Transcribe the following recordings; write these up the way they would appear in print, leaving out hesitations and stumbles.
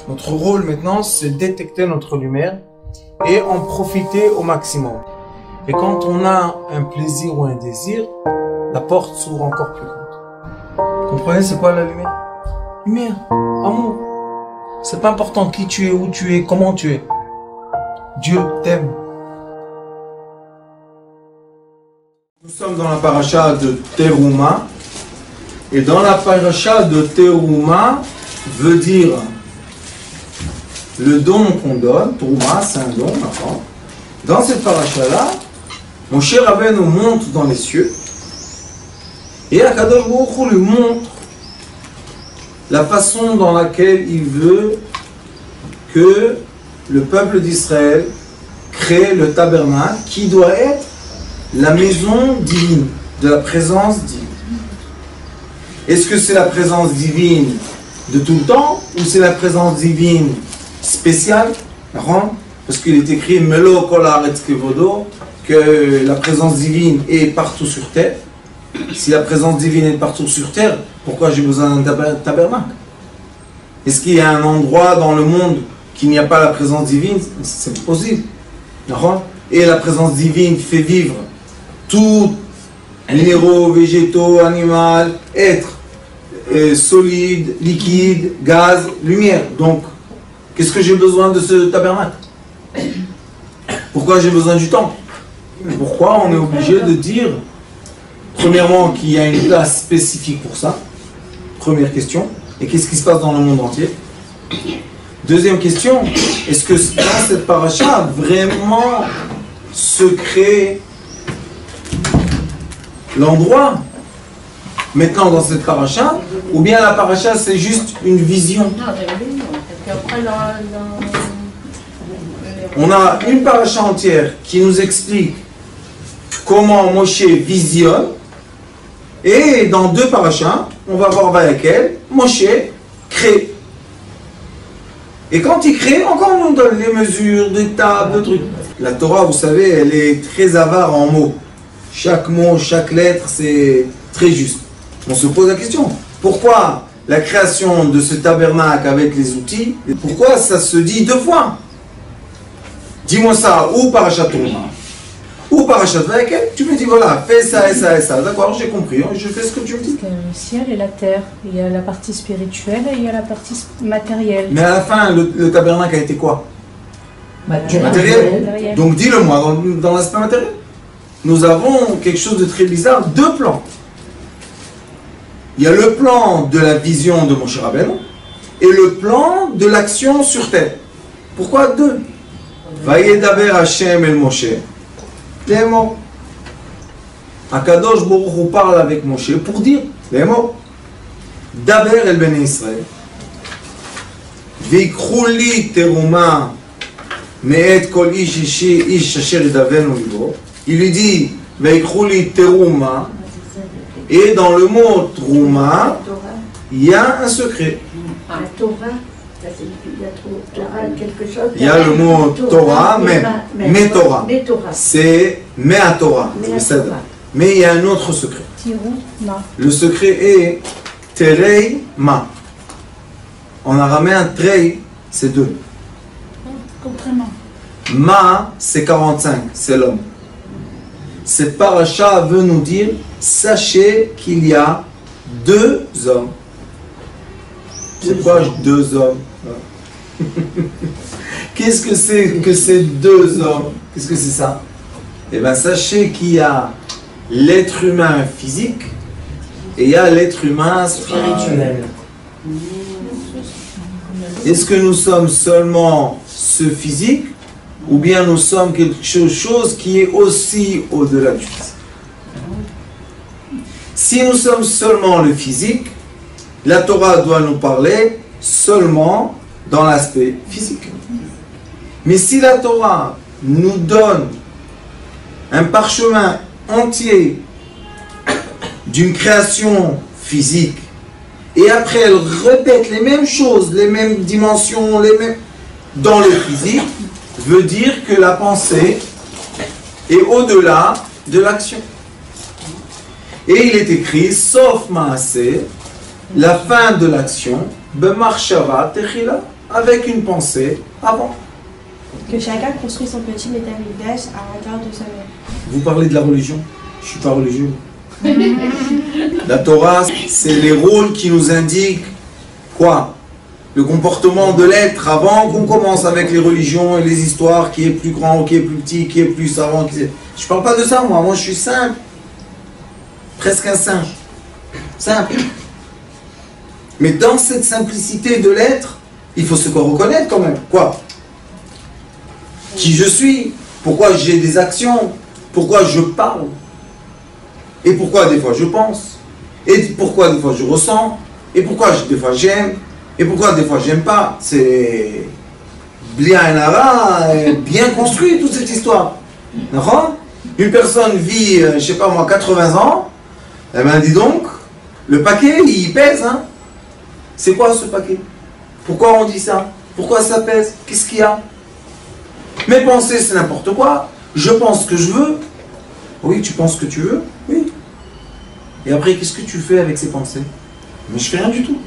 Notre rôle maintenant, c'est détecter notre lumière et en profiter au maximum. Et quand on a un plaisir ou un désir, la porte s'ouvre encore plus grande. Vous comprenez, c'est quoi la lumière? Lumière, amour. C'est pas important qui tu es, où tu es, comment tu es. Dieu t'aime. Nous sommes dans la paracha de Teruma. Et dans la paracha de Teruma veut dire le don qu'on donne. Teruma, c'est un don, d'accord. Dans cette paracha-là, Moshe Rabbeinu monte dans les cieux. Et Akadosh Baruch Hu lui montre la façon dans laquelle il veut que le peuple d'Israël crée le tabernacle qui doit être la maison divine, de la présence divine. Est-ce que c'est la présence divine de tout le temps ou c'est la présence divine spéciale? Parce qu'il est écrit Melo Kol Haaretz Kevodo, que la présence divine est partout sur terre. Si la présence divine est partout sur terre, pourquoi j'ai besoin d'un tabernacle? Est-ce qu'il y a un endroit dans le monde qu'il n'y a pas la présence divine? C'est possible. Et la présence divine fait vivre tout minéraux, végétaux, animaux, êtres, solides, liquides, gaz, lumière. Donc, qu'est-ce que j'ai besoin de ce tabernacle? Pourquoi j'ai besoin du temple? Pourquoi on est obligé de dire, premièrement, qu'il y a une place spécifique pour ça? Première question. Et qu'est-ce qui se passe dans le monde entier? Deuxième question, est-ce que dans cette paracha, vraiment se crée l'endroit maintenant dans cette paracha, ou bien la paracha c'est juste une vision? On a une paracha entière qui nous explique comment Moshe visionne, et dans deux parachas, on va voir Vayakel, Moshe crée. Et quand il crée, encore on nous donne les mesures, des tables, des trucs. La Torah, vous savez, elle est très avare en mots. Chaque mot, chaque lettre, c'est très juste. On se pose la question, pourquoi la création de ce tabernacle avec les outils, pourquoi ça se dit deux fois? Dis-moi ça, ou parachat Teruma, ou parachat Vayakel, tu me dis voilà, fais ça et ça et ça. D'accord, j'ai compris, je fais ce que tu me dis. Le ciel et la terre, il y a la partie spirituelle et il y a la partie matérielle. Mais à la fin, le tabernacle a été quoi? Du matériel. Donc dis-le-moi, dans l'aspect matériel. Nous avons quelque chose de très bizarre, deux plans. Il y a le plan de la vision de Moshe Rabbeinu et le plan de l'action sur terre. Pourquoi deux? Vayedaber Hashem el Moshe. Les mots. Akadosh Baruch Hu parle avec Moshe pour dire les mots. Daber el Bnei Israël. Veikrou li teruma me'et kol ish asher yidavenu libo. Il lui dit Veikrou li teruma. Et dans le mot Trouma, il y a un secret. Il y a le mot Torah, mais Torah. C'est Mea Torah. Mais il y a un autre secret. Le secret est Terei Ma. En araméen, Trei, c'est deux. Ma, c'est 45, c'est l'homme. Cette paracha veut nous dire, sachez qu'il y a deux hommes. C'est quoi deux hommes? Qu'est-ce que c'est que ces deux hommes? Qu'est-ce que c'est ça? Eh bien, sachez qu'il y a l'être humain physique et il y a l'être humain spirituel. Est-ce que nous sommes seulement ce physique ou bien nous sommes quelque chose qui est aussi au-delà du physique? Si nous sommes seulement le physique, la Torah doit nous parler seulement dans l'aspect physique. Mais si la Torah nous donne un parchemin entier d'une création physique, et après elle répète les mêmes choses, les mêmes dimensions, les mêmes dans le physique, veut dire que la pensée est au-delà de l'action. Et il est écrit, sauf Maaseh, la fin de l'action, B'marshava techila, avec une pensée avant. Que chacun construit son petit métamigdash à l'intérieur de sa mère. Vous parlez de la religion? Je ne suis pas religieux. La Torah, c'est les rôles qui nous indiquent quoi? Le comportement de l'être avant qu'on commence avec les religions et les histoires, qui est plus grand, qui est plus petit, qui est plus savant. Je ne parle pas de ça, moi. Moi, je suis simple. Presque un saint. Simple. Mais dans cette simplicité de l'être, il faut se reconnaître quand même. Quoi? Qui je suis? Pourquoi j'ai des actions? Pourquoi je parle? Et pourquoi des fois je pense? Et pourquoi des fois je ressens? Et pourquoi des fois j'aime? Et pourquoi des fois j'aime pas? C'est bien construit toute cette histoire. D'accord? Une personne vit, je sais pas moi, 80 ans, eh ben dis donc, le paquet il pèse, hein? C'est quoi ce paquet? Pourquoi on dit ça? Pourquoi ça pèse? Qu'est-ce qu'il y a? Mes pensées c'est n'importe quoi. Je pense ce que je veux. Oui, tu penses ce que tu veux? Oui. Et après, qu'est-ce que tu fais avec ces pensées? Mais je fais rien du tout.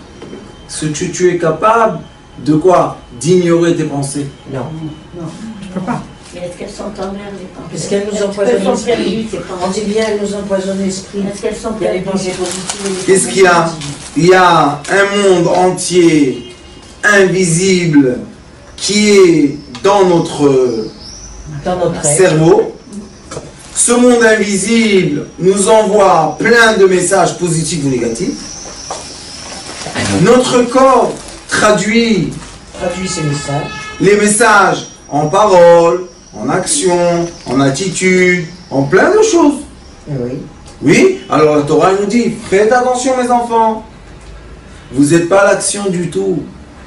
Est-ce que tu es capable de quoi? D'ignorer tes pensées? Non. Non, tu peux pas. Mais est-ce qu'elles sont en mer, les pensées? Parce qu'elles nous empoisonnent l'esprit. On dit bien, elles nous empoisonnent l'esprit. Est-ce qu'elles sont Il y a les perdues? pensées positives. Qu'est-ce qu'il y a? Il y a un monde entier, invisible, qui est dans notre cerveau. Ce monde invisible nous envoie plein de messages positifs ou négatifs. Notre corps traduit ces messages. Les messages en paroles, en action, en attitude, en plein de choses. Oui. Oui, alors la Torah nous dit, faites attention mes enfants. Vous n'êtes pas l'action du tout.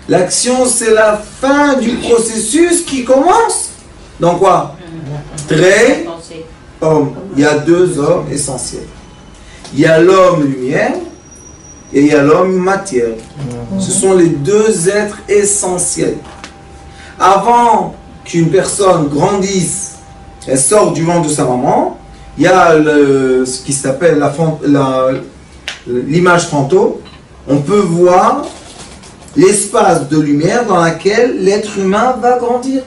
L'action c'est la fin du processus qui commence. Dans quoi? Très homme. Il y a deux hommes essentiels. Il y a l'homme lumière et il y a l'homme matière. Ce sont les deux êtres essentiels. Avant qu'une personne grandisse, elle sort du ventre de sa maman, il y a ce qui s'appelle l'image fantôme. On peut voir l'espace de lumière dans lequel l'être humain va grandir.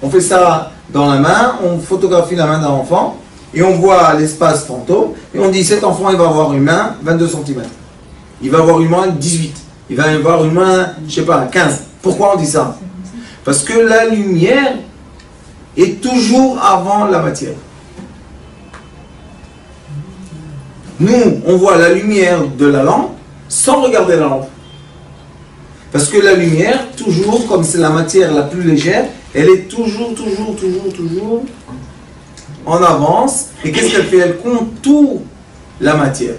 On fait ça dans la main, on photographie la main d'un enfant et on voit l'espace fantôme et on dit cet enfant il va avoir une main 22 cm. Il va avoir une main 18. Il va avoir une main, je sais pas, 15. Pourquoi on dit ça? Parce que la lumière est toujours avant la matière. Nous, on voit la lumière de la lampe sans regarder la lampe. Parce que la lumière, toujours, comme c'est la matière la plus légère, elle est toujours en avance. Et qu'est-ce qu'elle fait? Elle contourne la matière.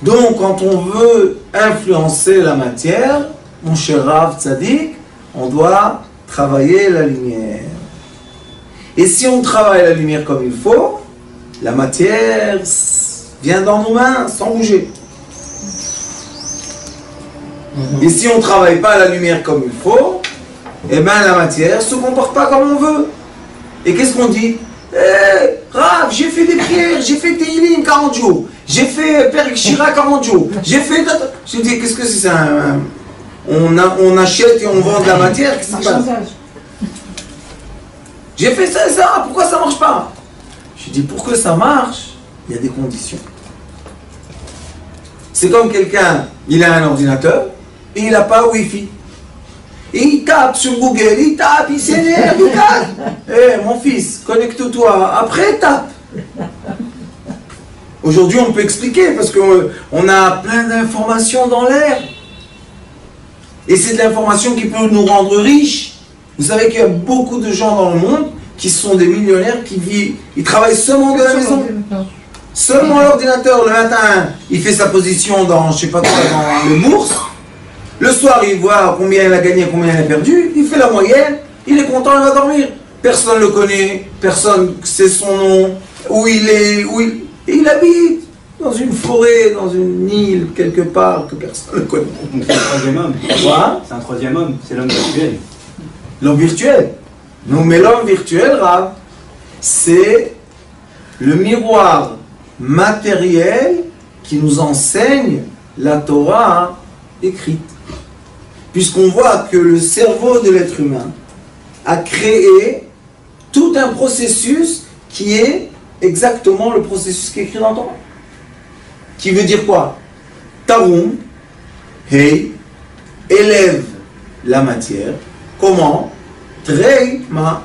Donc, quand on veut influencer la matière, mon cher Rav Tzadik, on doit travailler la lumière. Et si on travaille la lumière comme il faut, la matière vient dans nos mains sans bouger. Et si on ne travaille pas la lumière comme il faut, eh bien la matière ne se comporte pas comme on veut. Et qu'est-ce qu'on dit? Rav, j'ai fait des prières, j'ai fait Teilim 40 jours, j'ai fait Perek Shira 40 jours, j'ai fait... Je dis, qu'est-ce que c'est ça? On achète et on vend de la matière, qu'est-ce qui se passe? J'ai fait ça et ça, pourquoi ça ne marche pas? Je dis, pour que ça marche, il y a des conditions. C'est comme quelqu'un, il a un ordinateur, et il n'a pas Wi-Fi. Et il tape sur Google, il tape, il s'énerve, il tape. Mon fils, connecte-toi, après tape. Aujourd'hui, on peut expliquer, parce qu'on a plein d'informations dans l'air. Et c'est de l'information qui peut nous rendre riches. Vous savez qu'il y a beaucoup de gens dans le monde qui sont des millionnaires, qui vivent, ils travaillent seulement de la maison. Seulement l'ordinateur, le matin, il fait sa position dans, je sais pas quoi, dans les bourses. Le soir, il voit combien il a gagné, combien il a perdu. Il fait la moyenne, il est content, il va dormir. Personne ne le connaît, personne sait son nom, où il est, et il habite dans une forêt, dans une île, quelque part, que personne ne connaît. C'est un troisième homme. Quoi? C'est un troisième homme, c'est l'homme virtuel. L'homme virtuel. Non, mais l'homme virtuel, Rav, c'est le miroir matériel qui nous enseigne la Torah écrite. puisqu'on voit que le cerveau de l'être humain a créé tout un processus qui est exactement le processus qui est écrit dans le Torah. Qui veut dire quoi? Tarum, hey, élève la matière. Comment? Trei ma.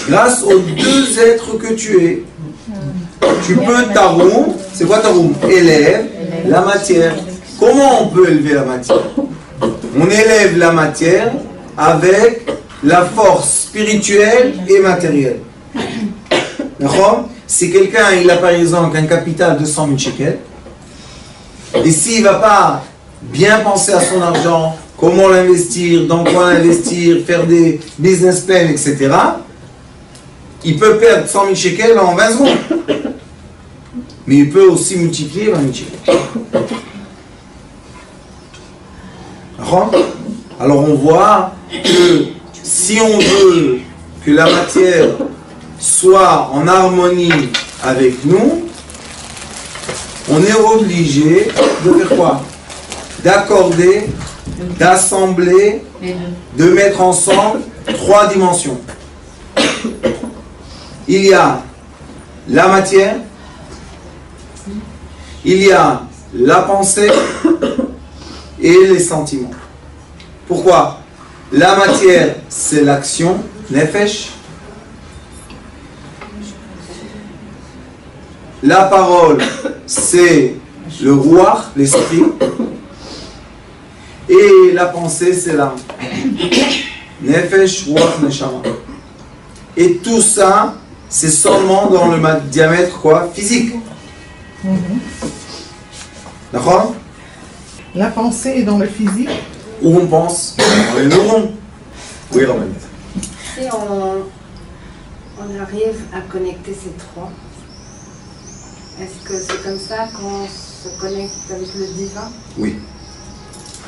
Grâce aux deux êtres que tu es. Tu peux tarum, c'est quoi tarum? Élève la matière. Comment on peut élever la matière? On élève la matière avec la force spirituelle et matérielle. D'accord? Si quelqu'un il a par exemple un capital de 100 000 shekels, et s'il ne va pas bien penser à son argent, comment l'investir, dans quoi l'investir, faire des business plans, etc., il peut perdre 100 000 shekels en 20 secondes. Mais il peut aussi multiplier 20 000 shekels. D'accord? Alors on voit que si on veut que la matière soit en harmonie avec nous, on est obligé de faire quoi? D'accorder, d'assembler, de mettre ensemble trois dimensions. Il y a la matière, il y a la pensée et les sentiments. Pourquoi? La matière, c'est l'action, nefesh. La parole, c'est le ruach, l'esprit. Et la pensée, c'est l'âme. Nefesh, ruach, neshama. Et tout ça, c'est seulement dans le diamètre quoi? Physique. D'accord? La pensée est dans le physique. Où on pense? Dans les neurones. Oui, Romain. Si on arrive à connecter ces trois, est-ce que c'est comme ça qu'on se connecte avec le divin? Oui.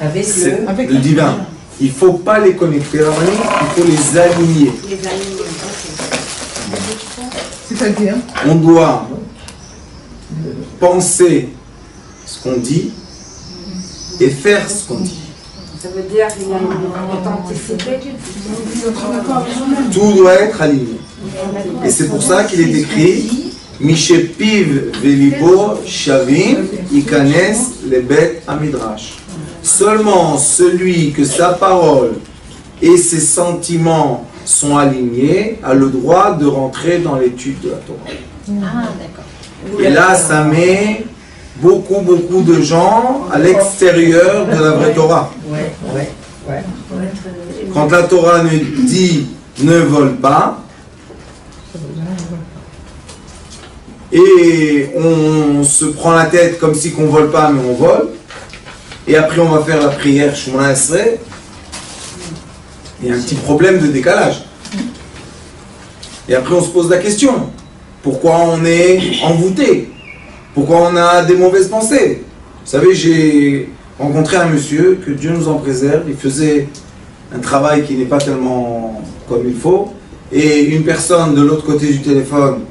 Avec le divin. Il ne faut pas les connecter, Romain, il faut les aligner. Les aligner, ok. C'est-à-dire? On doit penser ce qu'on dit et faire ce qu'on dit. Ça veut dire qu'il y a une authenticité. Tout doit être aligné. Et c'est pour ça qu'il est écrit Mishepiv velibo shavim ikanes lebet amidrash. Seulement celui que sa parole et ses sentiments sont alignés a le droit de rentrer dans l'étude de la Torah. Ah, d'accord. Et là, ça met beaucoup de gens à l'extérieur de la vraie Torah. Quand la Torah nous dit ne vole pas, et on se prend la tête comme si qu'on vole pas, mais on vole, et après on va faire la prière Shemona Esrei, il y a un petit problème de décalage. Et après on se pose la question, pourquoi on est envoûté? Pourquoi on a des mauvaises pensées? Vous savez, j'ai rencontré un monsieur, que Dieu nous en préserve, il faisait un travail qui n'est pas tellement comme il faut, et une personne de l'autre côté du téléphone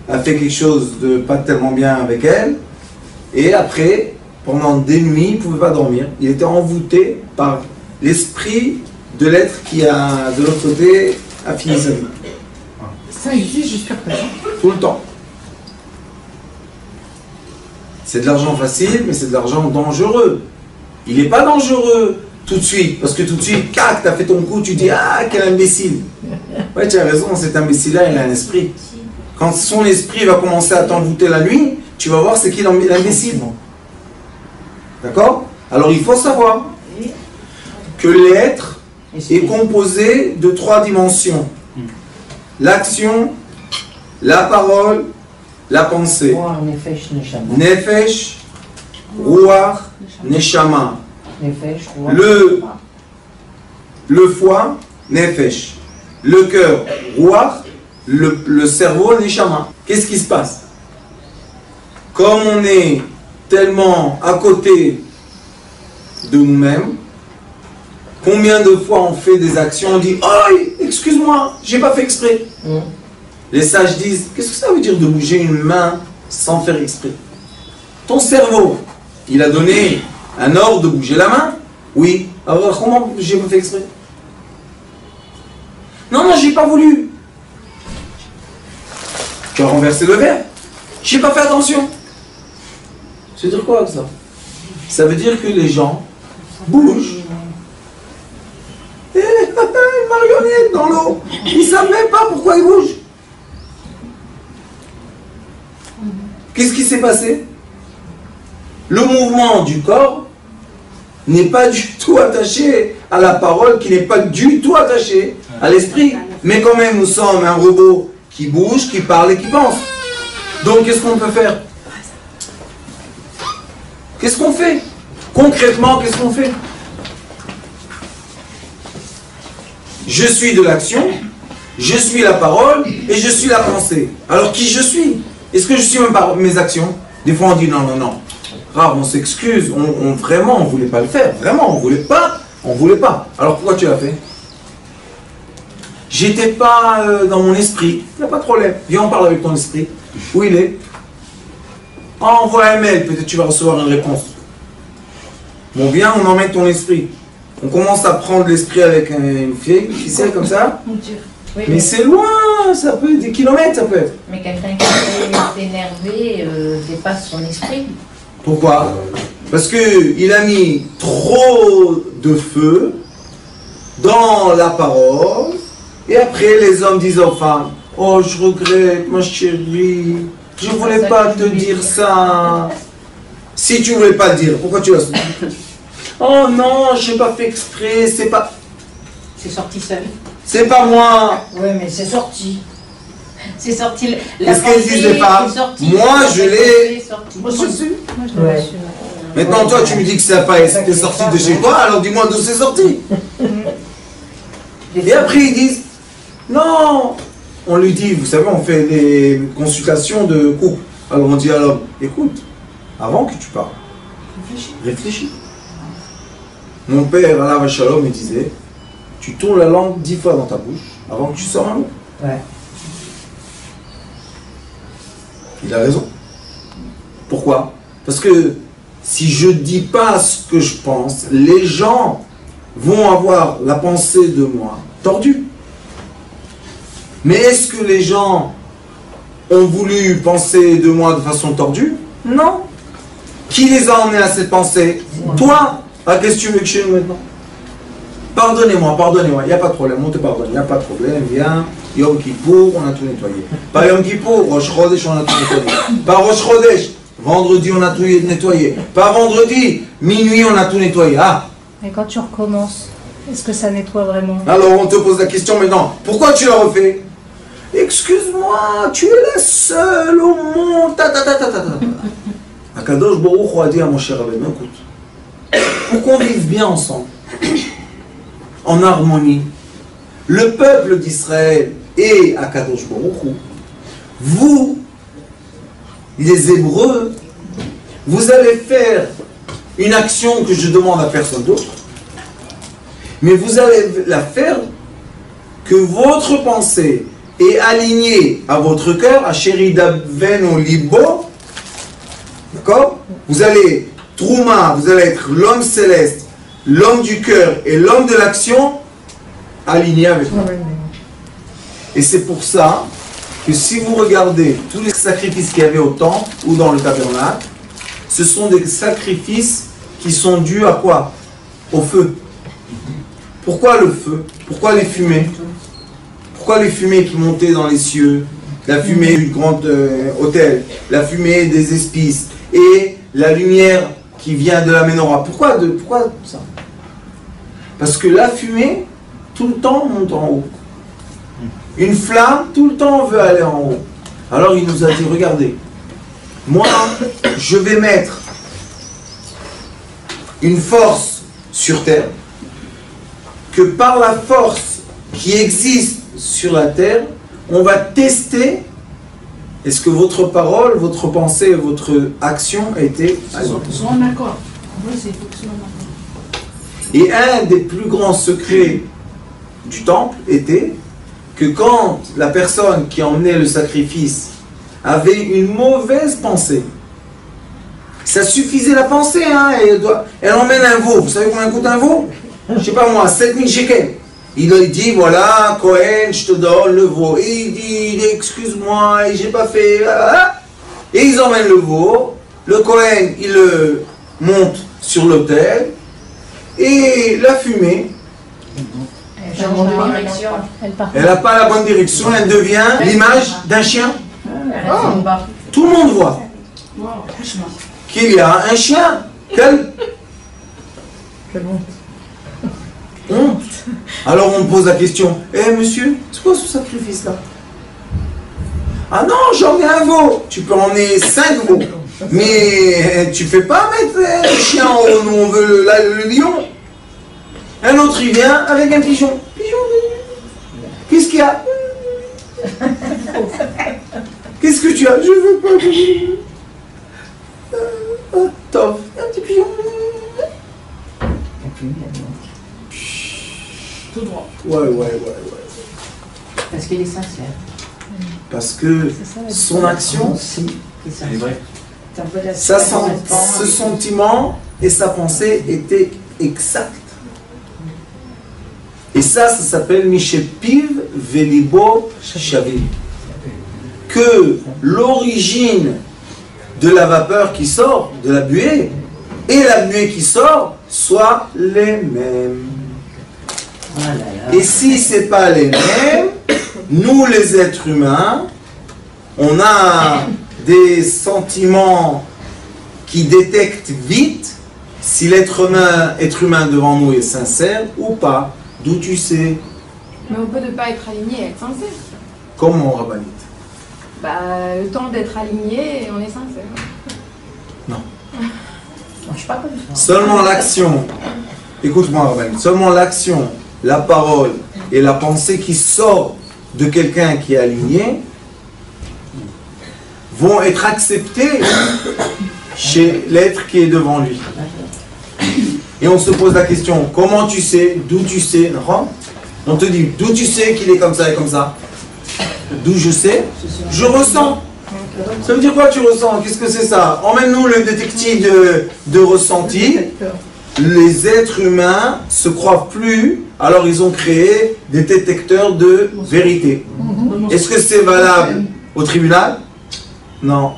a fait quelque chose de pas tellement bien avec elle, et après, pendant des nuits, il ne pouvait pas dormir. Il était envoûté par l'esprit de l'être qui a, de l'autre côté, a fini sa vie. Ça existe jusqu'à présent. Tout le temps. C'est de l'argent facile, mais c'est de l'argent dangereux. Il n'est pas dangereux tout de suite, parce que tout de suite, cac, tu as fait ton coup, tu dis, ah, quel imbécile. Ouais, tu as raison, cet imbécile-là, il a un esprit. Quand son esprit va commencer à t'envoûter la nuit, tu vas voir c'est qui l'imbécile. D'accord? Alors il faut savoir que l'être est composé de trois dimensions. L'action, la parole, la pensée. Nefesh, Ruach, Neshama. Le foie, Nefesh. Le cœur, Ruach. Le cerveau, Neshama. Qu'est-ce qui se passe? Comme on est tellement à côté de nous-mêmes, combien de fois on fait des actions, on dit « Oh, excuse-moi, j'ai pas fait exprès. » Les sages disent « Qu'est-ce que ça veut dire de bouger une main sans faire exprès ?» Ton cerveau, il a donné un ordre de bouger la main, Oui. Alors comment j'ai pas fait exprès? Non, non, j'ai pas voulu. Tu as renversé le verre. J'ai pas fait attention. Ça veut dire quoi ça? Ça veut dire que les gens bougent. Et une marionnette dans l'eau. Ils ne savent même pas pourquoi ils bougent. Qu'est-ce qui s'est passé? Le mouvement du corps n'est pas du tout attaché à la parole, qui n'est pas du tout attaché à l'esprit. Mais quand même, nous sommes un robot qui bouge, qui parle et qui pense. Donc, qu'est-ce qu'on peut faire? Qu'est-ce qu'on fait? Concrètement, qu'est-ce qu'on fait? Je suis de l'action, je suis la parole et je suis la pensée. Alors qui je suis? Est-ce que je suis même par mes actions? Des fois on dit non, non, non. Rare, on s'excuse, vraiment on ne voulait pas le faire. Vraiment, on ne voulait pas, on ne voulait pas. Alors pourquoi tu l'as fait? J'étais pas dans mon esprit. Il n'y a pas de problème. Viens, on parle avec ton esprit. Où il est? Envoie un mail, peut-être tu vas recevoir une réponse. Bon, viens, on emmène ton esprit. On commence à prendre l'esprit avec une ficelle comme ça. Oui, Mais c'est loin, ça peut être des kilomètres, ça peut être. Mais quelqu'un qui est énervé dépasse son esprit. Pourquoi? Parce qu'il a mis trop de feu dans la parole, et après les hommes disent aux femmes, oh je regrette ma chérie, je ne voulais pas te dire ça. Si tu ne voulais pas le dire, pourquoi tu l'as dit? Oh non, je n'ai pas fait exprès, c'est pas... C'est sorti seul. C'est pas moi. Oui, mais c'est sorti. C'est sorti. Qu'est-ce qu'elles disent les femmes? Moi, je l'ai... Moi, je l'ai reçu. Maintenant, toi, tu me dis que ça n'a pas été sorti de chez toi, alors dis-moi d'où c'est sorti. Et après, ils disent, non. On lui dit, vous savez, on fait des consultations de couple. Alors on dit à l'homme, écoute, avant que tu parles, réfléchis. Mon père, Allah Shalom, me disait, tu tournes la langue 10 fois dans ta bouche avant que tu sors un mot. Ouais. Il a raison. Pourquoi? Parce que si je ne dis pas ce que je pense, les gens vont avoir la pensée de moi tordue. Mais est-ce que les gens ont voulu penser de moi de façon tordue? Non. Qui les a emmenés à cette pensée? Toi. Ah, qu'est-ce que tu veux que je fasse maintenant? Pardonnez-moi, pardonnez-moi, il n'y a pas de problème, on te pardonne, il n'y a pas de problème, viens, Yom Kippour, on a tout nettoyé. Pas Yom Kippour, Rosh Chodesh, on a tout nettoyé. Pas Rosh Chodesh, vendredi, on a tout nettoyé. Pas vendredi, minuit, on a tout nettoyé. Ah! Et quand tu recommences, est-ce que ça nettoie vraiment? Alors, on te pose la question maintenant, pourquoi tu l'as refait? Excuse-moi, tu es la seule au monde, Akadosh Baruch Hu a dit à mon cher Rabbeinu, écoute, pour qu'on vive bien ensemble, en harmonie, le peuple d'Israël et Akadosh Baruch Hu, vous, les Hébreux, vous allez faire une action que je demande à personne d'autre, mais vous allez la faire que votre pensée est alignée à votre cœur, à Sheridaven au Libo, d'accord? Vous allez Trouma, vous allez être l'homme céleste, l'homme du cœur et l'homme de l'action alignés avec moi. Et c'est pour ça que si vous regardez tous les sacrifices qu'il y avait au temple ou dans le tabernacle, ce sont des sacrifices qui sont dus à quoi? Au feu. Pourquoi le feu? Pourquoi les fumées? Pourquoi les fumées qui montaient dans les cieux? La fumée du grand autel, la fumée des épices et la lumière qui vient de la menorah. Pourquoi ça? Parce que la fumée, tout le temps, monte en haut. Une flamme, tout le temps, veut aller en haut. Alors il nous a dit, regardez, moi, je vais mettre une force sur terre, que par la force qui existe sur la terre, on va tester est-ce que votre parole, votre pensée et votre action étaient Sont en accord. Et un des plus grands secrets du temple était que quand la personne qui emmenait le sacrifice avait une mauvaise pensée, Ça suffisait la pensée, hein. Elle emmène un veau. Vous savez combien coûte un veau? Je sais pas moi, 7000 shekels. Il lui dit, voilà, Cohen, je te donne le veau. Et il dit, excuse-moi, j'ai pas fait... Et ils emmènent le veau. Le Cohen, il le monte sur l'autel. Et la fumée, elle n'a pas la bonne direction. Elle devient l'image d'un chien. Tout le monde voit qu'il y a un chien. Quelle honte. Alors on me pose la question, monsieur, c'est quoi ce sacrifice-là? Ah non, j'en ai un veau. Tu peux emmener 5 veaux. Mais tu fais pas mettre un chien en haut, nous on veut le lion. Un autre il vient avec un pigeon. Qu'est-ce qu'il y a? Qu'est-ce que tu as? Je veux pas. Top, un petit pigeon. Tout droit. Ouais. Parce qu'il est sincère. Parce que son action, C'est vrai. ce sentiment et sa pensée étaient exacts. Et ça s'appelle Mishepiv Velibo Shavim. Que l'origine de la vapeur qui sort, de la buée, et la buée qui sort, soient les mêmes. Et si ce n'est pas les mêmes, nous les êtres humains, on a des sentiments qui détectent vite si l'être humain devant nous est sincère ou pas. D'où tu sais? Mais on peut ne pas être aligné et être sincère. Comment, Rabbanit? Le temps d'être aligné, on est sincère. Non. Je suis pas comme ça. Seulement l'action, écoute-moi Rabbanit, seulement l'action, la parole et la pensée qui sort de quelqu'un qui est aligné vont être acceptées chez l'être qui est devant lui. Et on se pose la question, comment tu sais, d'où tu sais, non? On te dit, d'où tu sais qu'il est comme ça et comme ça? D'où je sais? Je ressens. Ça veut dire quoi tu ressens? Qu'est-ce que c'est ça? Emmène-nous le détective de ressenti. Les êtres humains se croient plus, alors ils ont créé des détecteurs de vérité. Est-ce que c'est valable au tribunal? Non.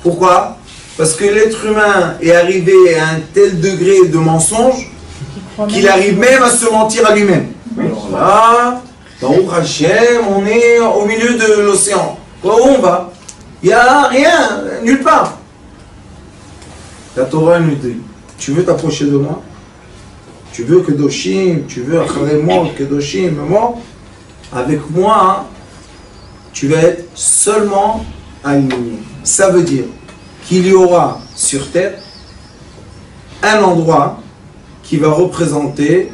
Pourquoi? Parce que l'être humain est arrivé à un tel degré de mensonge qu'il arrive même à se mentir à lui-même. Voilà, Baruch Hashem, on est au milieu de l'océan. Où on va? Il n'y a rien, nulle part. La Torah nous dit, tu veux t'approcher de moi? Tu veux que Doshim, tu veux Acharemot, que Doshim, moi? Avec moi, tu vas être seulement aligné. Ça veut dire qu'il y aura sur terre un endroit qui va représenter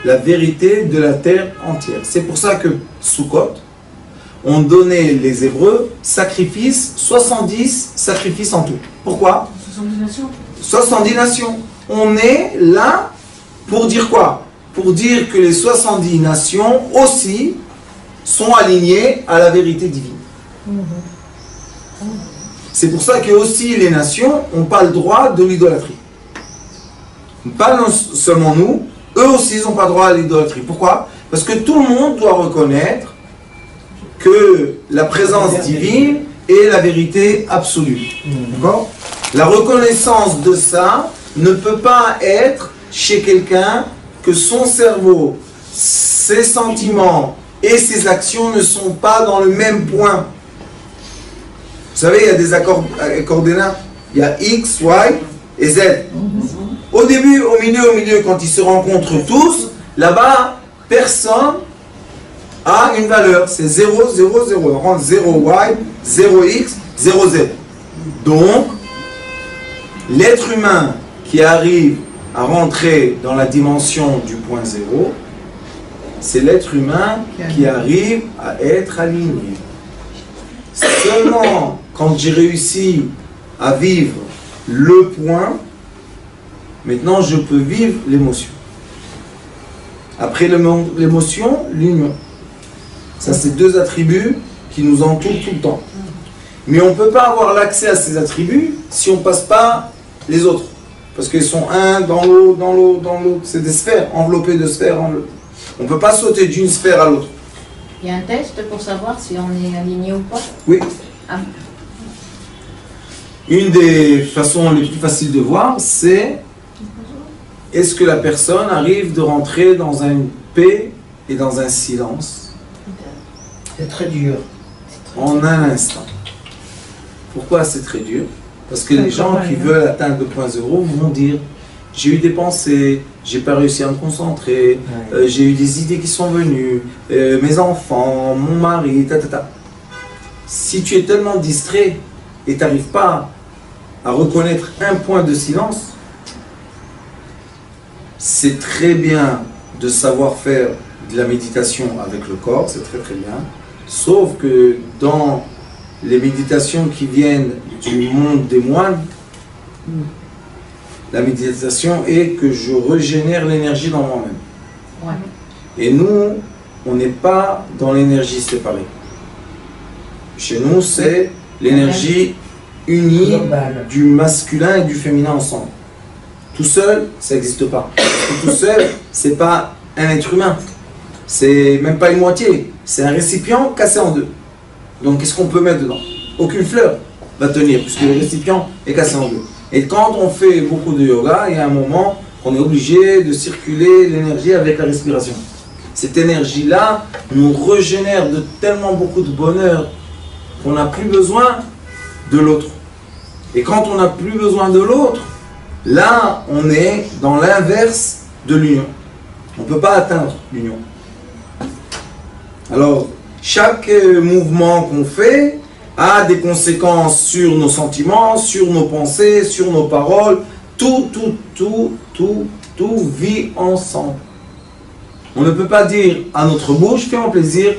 la vérité de la terre entière. C'est pour ça que Sukkot, on donnait les Hébreux sacrifices, 70 sacrifices en tout. Pourquoi? 70 nations. 70 nations. On est là pour dire quoi? Pour dire que les 70 nations aussi sont alignées à la vérité divine. C'est pour ça que aussi les nations n'ont pas le droit de l'idolâtrie. Pas seulement nous, eux aussi ils n'ont pas le droit à l'idolâtrie. Pourquoi? Parce que tout le monde doit reconnaître que la présence divine est la vérité absolue. D'accord? La reconnaissance de ça ne peut pas être chez quelqu'un que son cerveau, ses sentiments et ses actions ne sont pas dans le même point. Vous savez, il y a des coordonnées, il y a X, Y et Z. Au début, au milieu, quand ils se rencontrent tous, là-bas, personne a une valeur. C'est 0, 0, 0. On rend 0 Y, 0 X, 0 Z. Donc, l'être humain qui arrive à rentrer dans la dimension du point 0, c'est l'être humain qui arrive à être aligné. Seulement quand j'ai réussi à vivre le point, maintenant je peux vivre l'émotion. Après l'émotion, l'union. Ça, c'est deux attributs qui nous entourent tout le temps. Mais on ne peut pas avoir l'accès à ces attributs si on ne passe pas les autres. Parce qu'ils sont un dans l'autre, dans l'autre, dans l'autre. C'est des sphères, enveloppées de sphères. On ne peut pas sauter d'une sphère à l'autre. Il y a un test pour savoir si on est aligné ou pas? Oui. Ah. Une des façons les plus faciles de voir, c'est est-ce que la personne arrive de rentrer dans une paix et dans un silence C'est très dur. en un instant. Pourquoi c'est très dur? Parce que les gens qui veulent atteindre le point zéro vont dire j'ai eu des pensées, j'ai pas réussi à me concentrer, j'ai eu des idées qui sont venues, mes enfants, mon mari, Si tu es tellement distrait et tu n'arrives pas à reconnaître un point de silence, c'est très bien de savoir faire de la méditation avec le corps, c'est très très bien. Sauf que dans les méditations qui viennent du monde des moines, la méditation est que je régénère l'énergie dans moi-même. Ouais. Et nous, on n'est pas dans l'énergie séparée. Chez nous, c'est l'énergie unie du masculin et du féminin ensemble. Tout seul, ça n'existe pas. Tout seul, c'est pas un être humain. C'est même pas une moitié. C'est un récipient cassé en deux. Donc, qu'est-ce qu'on peut mettre dedans? Aucune fleur va tenir, puisque le récipient est cassé en deux. Et quand on fait beaucoup de yoga, il y a un moment qu'on est obligé de circuler l'énergie avec la respiration. Cette énergie-là nous régénère de tellement beaucoup de bonheur qu'on n'a plus besoin de l'autre. Et quand on n'a plus besoin de l'autre, là, on est dans l'inverse de l'union. On ne peut pas atteindre l'union. Alors, chaque mouvement qu'on fait a des conséquences sur nos sentiments, sur nos pensées, sur nos paroles. Tout vit ensemble. On ne peut pas dire à notre bouche, fais-moi plaisir,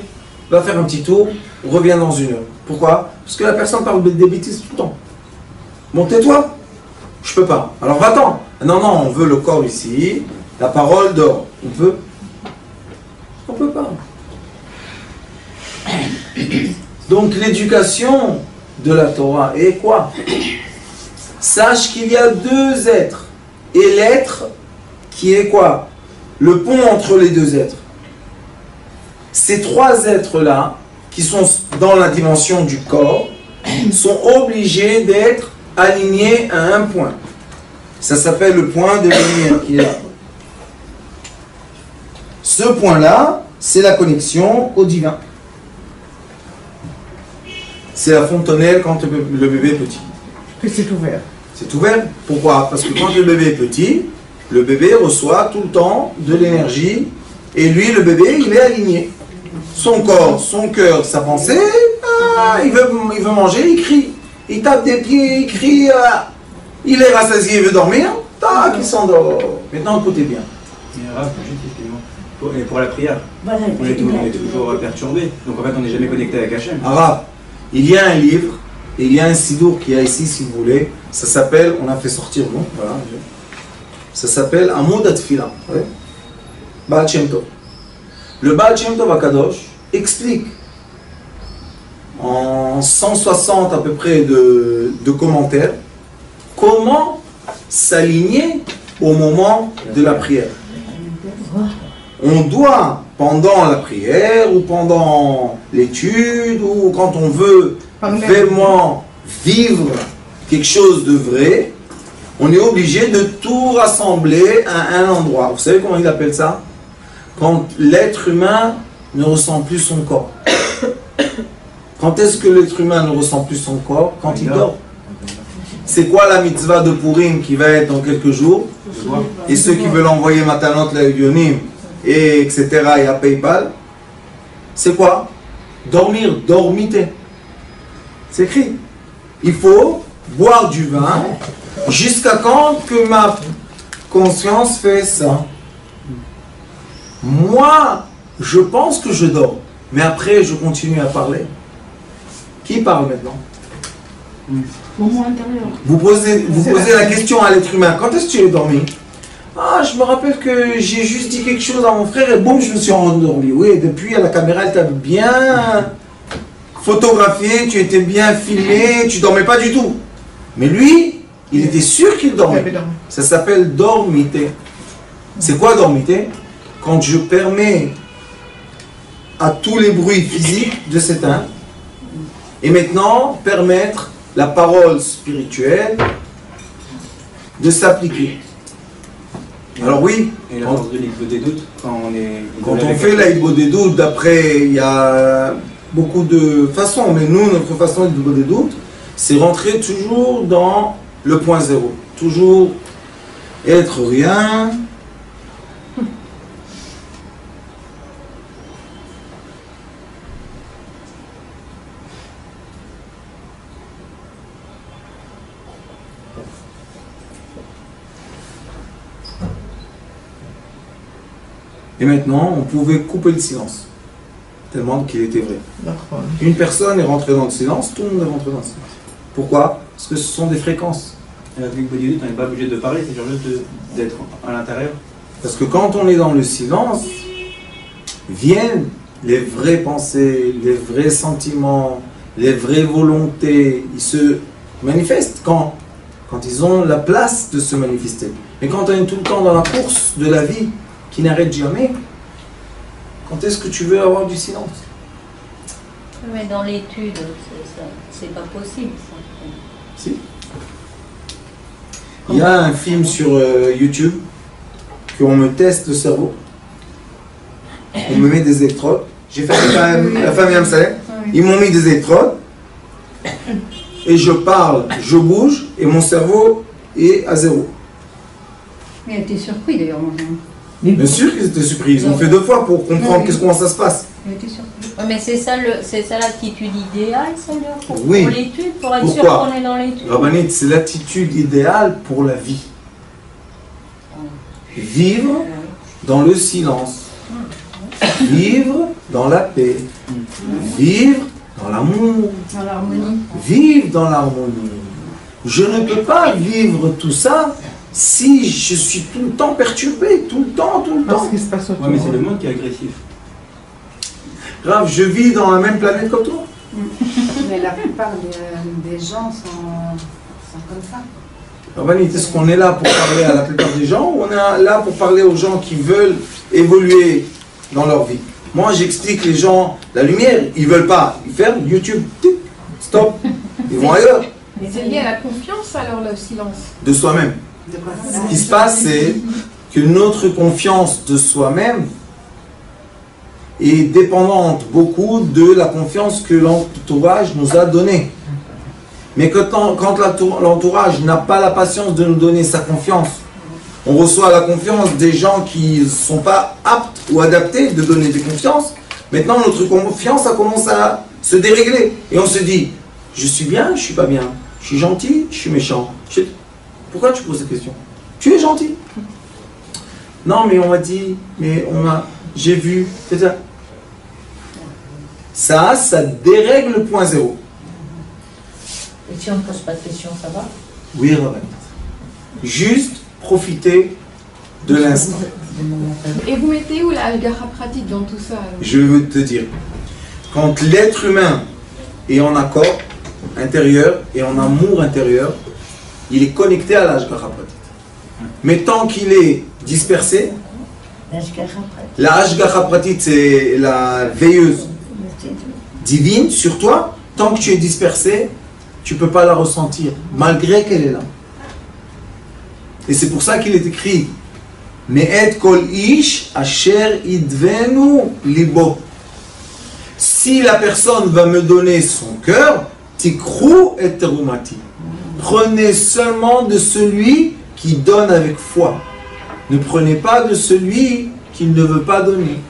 va faire un petit tour, reviens dans une heure. Pourquoi? Parce que la personne parle des bêtises tout le temps. Bon, tais-toi. Je peux pas. Alors va-t'en. Non, non, on veut le corps ici, la parole dort. On peut? On peut pas. Donc l'éducation de la Torah est quoi? Sache qu'il y a deux êtres. Et l'être qui est quoi? Le pont entre les deux êtres. Ces trois êtres-là, qui sont dans la dimension du corps, sont obligés d'être alignés à un point. Ça s'appelle le point de lumière qui est là. Ce point-là, c'est la connexion au divin. C'est la fontanelle quand le bébé est petit. Que c'est ouvert. C'est ouvert. Pourquoi? Parce que quand le bébé est petit, le bébé reçoit tout le temps de l'énergie et lui, le bébé, il est aligné. Son corps, son cœur, sa pensée, il veut manger, il crie. Il tape des pieds, il crie, il est rassasié, il veut dormir, tac, il s'endort. Maintenant, écoutez bien. Et pour la prière, Voilà, on est toujours perturbé. Donc en fait, on n'est jamais connecté avec Hachem. Arabe, il y a un livre, et il y a un sidour qui est ici, si vous voulez. Ça s'appelle, on a fait sortir, non? Voilà. Ça s'appelle Amoud Atfila. Baal Shem Tov. Le Baal Shem Tov Akadosh explique en 160 à peu près de commentaires comment s'aligner au moment de la prière. On doit, pendant la prière ou pendant l'étude ou quand on veut vraiment vivre quelque chose de vrai, on est obligé de tout rassembler à un endroit. Vous savez comment il appelle ça? Quand l'être humain ne ressent plus son corps. Quand est-ce que l'être humain ne ressent plus son corps? Quand il dort. C'est quoi la mitzvah de Purim qui va être dans quelques jours? Et ceux qui veulent envoyer Matanot, la Yonim, et etc. et à PayPal, c'est quoi? Dormir, dormiter. C'est écrit. Il faut boire du vin jusqu'à quand que ma conscience fait ça. Moi, je pense que je dors, mais après je continue à parler. Qui parle maintenant? Moment intérieur. Vous posez la question à l'être humain, quand est-ce que tu es dormi? Ah, je me rappelle que j'ai juste dit quelque chose à mon frère et boum, je me suis endormi. Oui, depuis la caméra, elle t'a bien photographié, tu étais bien filmé, tu dormais pas du tout. Mais lui, Il était sûr qu'il Il dormait. avait dormi. Ça s'appelle dormité. C'est quoi dormité? Quand je permets à tous les bruits physiques de s'éteindre et maintenant permettre la parole spirituelle de s'appliquer. Alors oui, Et la force de l'Ibbo des doutes, quand on est. quand on fait l'Aïbo des doutes, d'après, il y a beaucoup de façons, mais nous, notre façon d'Aïbo des doutes, c'est rentrer toujours dans le point zéro. Toujours être rien. Et maintenant, on pouvait couper le silence, tellement qu'il était vrai. D'accord. Une personne est rentrée dans le silence, tout le monde est rentré dans le silence. Pourquoi? Parce que ce sont des fréquences. Avec l'Ibbo des doutes, on n'est pas obligé de parler, c'est juste d'être à l'intérieur. Parce que quand on est dans le silence, viennent les vraies pensées, les vrais sentiments, les vraies volontés. Ils se manifestent quand ils ont la place de se manifester. Mais quand on est tout le temps dans la course de la vie, qui n'arrête jamais, quand est-ce que tu veux avoir du silence? Mais dans l'étude, c'est pas possible. Ça. Si. Il y a un film sur YouTube qu'on me teste le cerveau. On me met des électrodes. J'ai fait la famille Amsalem. Ils m'ont mis des électrodes. Et je parle, je bouge, et mon cerveau est à zéro. Mais elle était surpris d'ailleurs. Bien sûr qu'ils étaient surpris. Ils ont fait 2 fois pour comprendre comment ça se passe. Elle était surpris. Ouais, mais c'est ça l'attitude idéale, celle-là, pour Oui. l'étude, pour être sûr Pourquoi? qu'on est dans l'étude. Rabbanit, c'est l'attitude idéale pour la vie. Vivre dans le silence. Vivre dans la paix. Vivre dans l'amour. Dans l'harmonie. Vivre dans l'harmonie. Je ne peux pas vivre tout ça si je suis tout le temps perturbé, tout le temps. Parce qu'il se passe autour. Ouais, mais c'est le monde qui est agressif. Grave, je vis dans la même planète que toi. Mais la plupart des gens sont comme ça. Rabbanit, est-ce qu'on est là pour parler à la plupart des gens ou on est là pour parler aux gens qui veulent évoluer dans leur vie? Moi, j'explique les gens la lumière, ils veulent pas. Ils ferment YouTube, tic, stop, ils vont ailleurs. Mais c'est lié à la confiance alors le silence. De soi-même. De quoi Ce qui se passe, c'est que notre confiance de soi-même est dépendante beaucoup de la confiance que l'entourage nous a donnée. Mais quand l'entourage n'a pas la patience de nous donner sa confiance, on reçoit la confiance des gens qui ne sont pas aptes ou adaptés de donner des confiances. Maintenant, notre confiance, ça commence à se dérégler. Et on se dit, je suis bien, je suis pas bien. Je suis gentil, je suis méchant. Pourquoi tu poses cette question? Tu es gentil. Non, mais on m'a dit, j'ai vu, c'est ça. Ça dérègle le point zéro. Et si on ne pose pas de questions, ça va? Oui, Rabbi. Juste profiter de l'instant. Et vous mettez où la Algara pratique dans tout ça alors? Je veux te dire, quand l'être humain est en accord intérieur et en amour intérieur, il est connecté à l'Ashgacha Pratit. Mais tant qu'il est dispersé, la Ashgacha Pratit, c'est la veilleuse divine sur toi, tant que tu es dispersé, tu ne peux pas la ressentir, malgré qu'elle est là. Et c'est pour ça qu'il est écrit Me'et kol ish asher idvenu libo. Si la personne va me donner son cœur, tikrou et terumati. Prenez seulement de celui qui donne avec foi. Ne prenez pas de celui qui ne veut pas donner.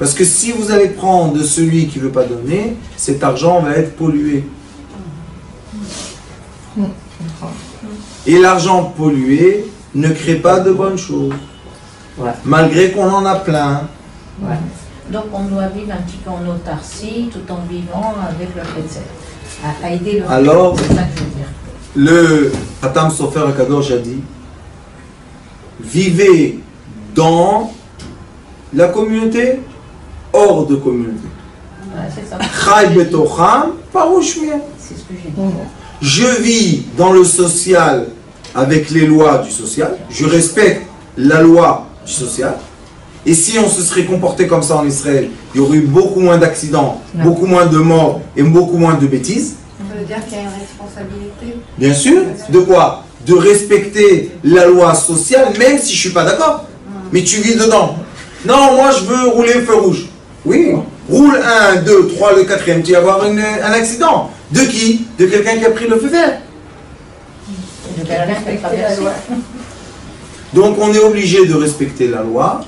Parce que si vous allez prendre de celui qui ne veut pas donner, cet argent va être pollué. Et l'argent pollué ne crée pas de bonnes choses. Ouais. Malgré qu'on en a plein. Ouais. Donc on doit vivre un petit peu en autarcie tout en vivant avec le Ketzer. À aider le Alors, c'est ça que je veux dire. le Hatam Sofer Akadosh a dit vivez dans la communauté, hors de communauté. Ouais, c'est ça. Chai betocham, parouch mien. C'est ce que j'ai dit. Je vis dans le social avec les lois du social, je respecte la loi du social. Et si on se serait comporté comme ça en Israël, il y aurait eu beaucoup moins d'accidents, beaucoup moins de morts et beaucoup moins de bêtises. Ça veut dire qu'il y a une responsabilité. Bien sûr. De quoi? De respecter la loi sociale, même si je ne suis pas d'accord. Mais tu vis dedans. Non, moi je veux rouler feu rouge. Oui. Roule 1, 2, 3, le 4e, tu vas avoir un accident. De qui? De quelqu'un qui a pris le feu vert. De quelqu'un qui a traversé. Donc on est obligé de respecter la loi,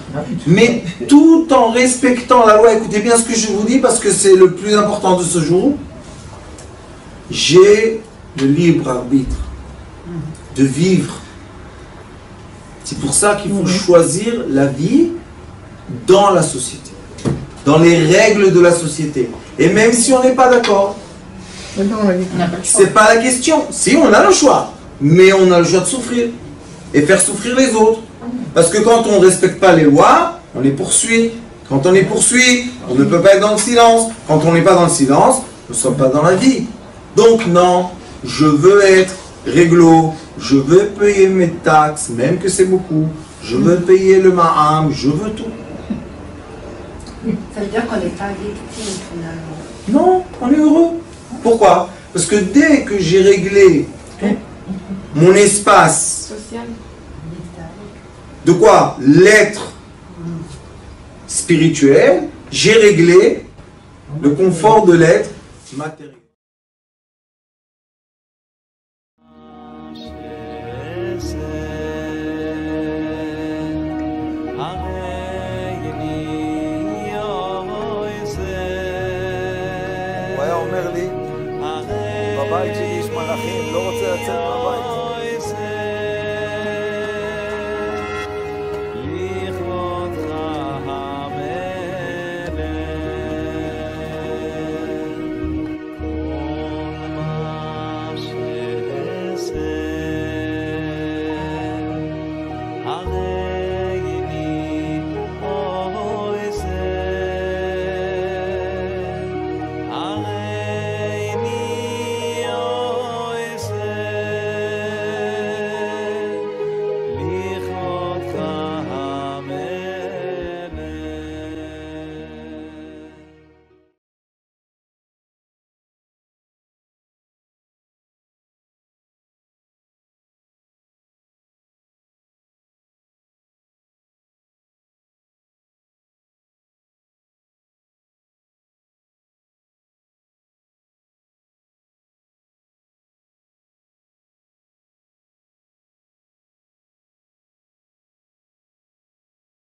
mais tout en respectant la loi. Écoutez bien ce que je vous dis parce que c'est le plus important de ce jour. J'ai le libre arbitre de vivre. C'est pour ça qu'il faut choisir la vie dans la société, dans les règles de la société. Et même si on n'est pas d'accord, c'est pas la question. Si, on a le choix, mais on a le choix de souffrir et faire souffrir les autres. Parce que quand on ne respecte pas les lois, on les poursuit. Quand on les poursuit, on ne peut pas être dans le silence. Quand on n'est pas dans le silence, nous ne sommes pas dans la vie. Donc non, je veux être réglo, je veux payer mes taxes, même que c'est beaucoup. Je veux payer le ma'am, je veux tout. Ça veut dire qu'on n'est pas victime finalement. Non, on est heureux. Pourquoi? Parce que dès que j'ai réglé mon espace, Social. de quoi? L'être spirituel, j'ai réglé le confort de l'être matériel. הוא היה אומר לי, בבית שלי יש מלאכים, לא רוצה לצאת מהבית.